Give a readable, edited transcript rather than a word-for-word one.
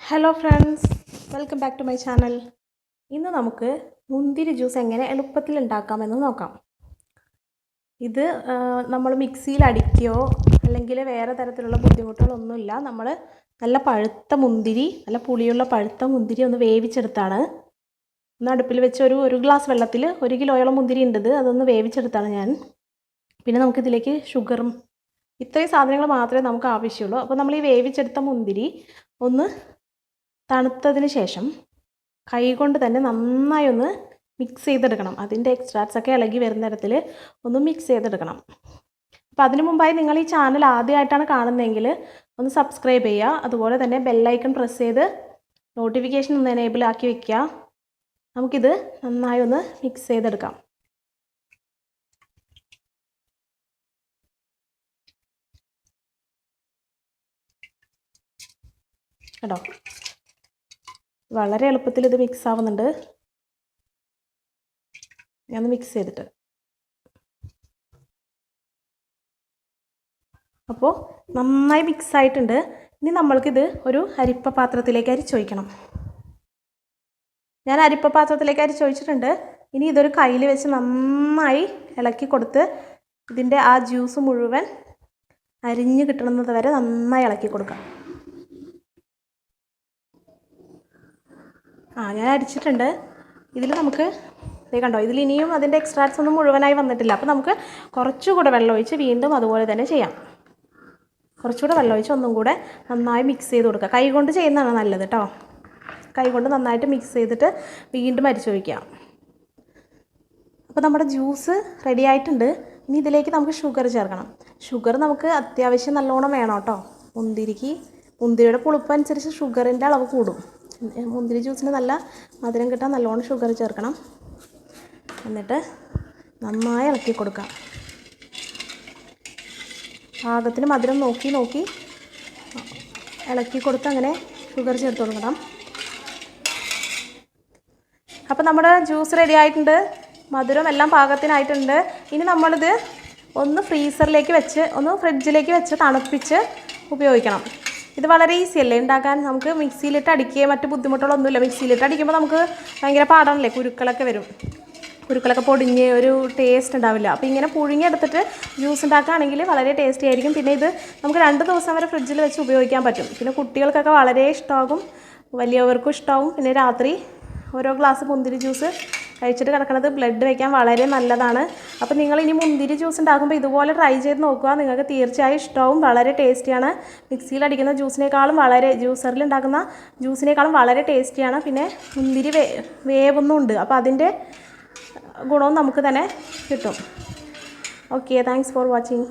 Hello friends, welcome back to my channel. ഇന്ന് നമുക്ക് മുന്തിരി ജ്യൂസ് എങ്ങനെ എളുപ്പത്തിൽ ഉണ്ടാക്കാമെന്ന് നോക്കാം. ഇത് നമ്മൾ മിക്സിയിൽ അടിക്കുകയോ അല്ലെങ്കിൽ വേറെ തരത്തിലുള്ള ബുദ്ധിമുട്ടുകളൊന്നുമില്ല. നമ്മൾ നല്ല പഴുത്ത മുന്തിരി, നല്ല പുളിയുള്ള പഴുത്ത മുന്തിരി ഒന്ന് വേവിച്ചെടുത്താണ്. ഒന്ന് അടുപ്പിൽ വെച്ച് ഒരു ഗ്ലാസ് വെള്ളത്തിൽ 1 കിലോയോളം മുന്തിരി ഉണ്ട്, അതൊന്ന് വേവിച്ചെടുത്താണ് ഞാൻ. പിന്നെ നമുക്കിതിലേക്ക് ഷുഗറും ഇത്രയും സാധനങ്ങൾ മാത്രമേ നമുക്ക് ആവശ്യമുള്ളൂ. അപ്പോൾ നമ്മൾ ഈ വേവിച്ചെടുത്ത മുന്തിരി ഒന്ന് തണുത്തതിന് ശേഷം കൈകൊണ്ട് തന്നെ നന്നായി ഒന്ന് മിക്സ് ചെയ്തെടുക്കണം. അതിൻ്റെ എക്സ്ട്രാക്ട്സ് ഒക്കെ ഇളകി വരുന്ന തരത്തിൽ ഒന്ന് മിക്സ് ചെയ്തെടുക്കണം. അപ്പോൾ അതിനു മുമ്പായി നിങ്ങൾ ഈ ചാനൽ ആദ്യമായിട്ടാണ് കാണുന്നതെങ്കിൽ ഒന്ന് സബ്സ്ക്രൈബ് ചെയ്യുക. അതുപോലെ തന്നെ ബെല്ലൈക്കൺ പ്രസ് ചെയ്ത് നോട്ടിഫിക്കേഷൻ ഒന്ന് എനേബിൾ ആക്കി വെക്കുക. നമുക്കിത് നന്നായി ഒന്ന് മിക്സ് ചെയ്തെടുക്കാം. കേട്ടോ, വളരെ എളുപ്പത്തിൽ ഇത് മിക്സ് ആവുന്നുണ്ട്. ഞാൻ മിക്സ് ചെയ്തിട്ട് അപ്പോൾ നന്നായി മിക്സ് ആയിട്ടുണ്ട്. ഇനി നമ്മൾക്കിത് ഒരു അരിപ്പ പാത്രത്തിലേക്ക് അരിച്ചൊഴിക്കണം. ഞാൻ അരിപ്പ പാത്രത്തിലേക്ക് അരിച്ചൊഴിച്ചിട്ടുണ്ട്. ഇനി ഇതൊരു കയ്യിൽ വെച്ച് നന്നായി ഇളക്കി കൊടുത്ത് ഇതിൻ്റെ ആ ജ്യൂസ് മുഴുവൻ അരിഞ്ഞ് കിട്ടുന്നത് വരെ നന്നായി ഇളക്കി കൊടുക്കാം. ഞാൻ അരിച്ചിട്ടുണ്ട്. ഇതിൽ നമുക്ക് കണ്ടോ, ഇതിൽ ഇനിയും അതിൻ്റെ എക്സ്ട്രാക്ട്സ് ഒന്നും മുഴുവനായി വന്നിട്ടില്ല. അപ്പോൾ നമുക്ക് കുറച്ചുകൂടെ വെള്ളമൊഴിച്ച് വീണ്ടും അതുപോലെ തന്നെ ചെയ്യാം. കുറച്ചുകൂടെ വെള്ളമൊഴിച്ച് ഒന്നും കൂടെ നന്നായി മിക്സ് ചെയ്ത് കൊടുക്കുക. കൈ കൊണ്ട് ചെയ്യുന്നതാണ് നല്ലത് കേട്ടോ. കൈ കൊണ്ട് നന്നായിട്ട് മിക്സ് ചെയ്തിട്ട് വീണ്ടും അരിച്ചൊഴിക്കാം. അപ്പോൾ നമ്മുടെ ജ്യൂസ് റെഡി ആയിട്ടുണ്ട്. ഇനി ഇതിലേക്ക് നമുക്ക് ഷുഗർ ചേർക്കണം. ഷുഗർ നമുക്ക് അത്യാവശ്യം നല്ലോണം വേണം കേട്ടോ. മുന്തിരിയുടെ പുളിപ്പ് അനുസരിച്ച് ഷുഗറിൻ്റെ അളവ് കൂടും. മുന്തിരി ജ്യൂസിന് നല്ല മധുരം കിട്ടാൻ നല്ലോണം ഷുഗർ ചേർക്കണം. എന്നിട്ട് നന്നായി ഇളക്കി കൊടുക്കാം. പാകത്തിന് മധുരം നോക്കി ഇളക്കി കൊടുത്ത് അങ്ങനെ ഷുഗർ ചേർത്ത് കൊടുക്കണം. അപ്പോൾ നമ്മുടെ ജ്യൂസ് റെഡി ആയിട്ടുണ്ട്. മധുരം എല്ലാം പാകത്തിനായിട്ടുണ്ട്. ഇനി നമ്മളിത് ഒന്ന് ഫ്രീസറിലേക്ക് വെച്ച് ഫ്രിഡ്ജിലേക്ക് വെച്ച് തണുപ്പിച്ച് ഉപയോഗിക്കണം. ഇത് വളരെ ഈസി അല്ലേ ഉണ്ടാക്കാൻ. നമുക്ക് മിക്സിയിലിട്ട് അടിക്കുകയും മറ്റു ബുദ്ധിമുട്ടുകളൊന്നുമില്ല. മിക്സിയിലിട്ട് അടിക്കുമ്പോൾ നമുക്ക് ഭയങ്കര പാടാണല്ലേ, കുരുക്കളൊക്കെ വരും. കുരുക്കളൊക്കെ പൊടിഞ്ഞ് ഒരു ടേസ്റ്റ് ഉണ്ടാവില്ല. അപ്പോൾ ഇങ്ങനെ പുഴുങ്ങിയെടുത്തിട്ട് ജ്യൂസ് ഉണ്ടാക്കുകയാണെങ്കിൽ വളരെ ടേസ്റ്റി ആയിരിക്കും. പിന്നെ ഇത് നമുക്ക് 2 ദിവസം വരെ ഫ്രിഡ്ജിൽ വെച്ച് ഉപയോഗിക്കാൻ പറ്റും. പിന്നെ കുട്ടികൾക്കൊക്കെ വളരെ ഇഷ്ടമാകും, വലിയവർക്കും ഇഷ്ടമാവും. പിന്നെ രാത്രി ഓരോ ഗ്ലാസ് മുന്തിരി ജ്യൂസ് കഴിച്ചിട്ട് കിടക്കുന്നത് ബ്ലഡ് വയ്ക്കാൻ വളരെ നല്ലതാണ്. അപ്പോൾ നിങ്ങൾ ഇനി മുന്തിരി ജ്യൂസ് ഉണ്ടാക്കുമ്പോൾ ഇതുപോലെ ട്രൈ ചെയ്ത് നോക്കുക. നിങ്ങൾക്ക് തീർച്ചയായും ഇഷ്ടമാവും. വളരെ ടേസ്റ്റിയാണ്. മിക്സിയിൽ അടിക്കുന്ന ജ്യൂസിനേക്കാളും ജ്യൂസറിൽ ഉണ്ടാക്കുന്ന ജ്യൂസിനേക്കാളും വളരെ ടേസ്റ്റിയാണ്. പിന്നെ മുന്തിരി വേവൊന്നുമുണ്ട്. അപ്പോൾ അതിൻ്റെ ഗുണവും നമുക്ക് തന്നെ കിട്ടും. Okay, thanks for watching.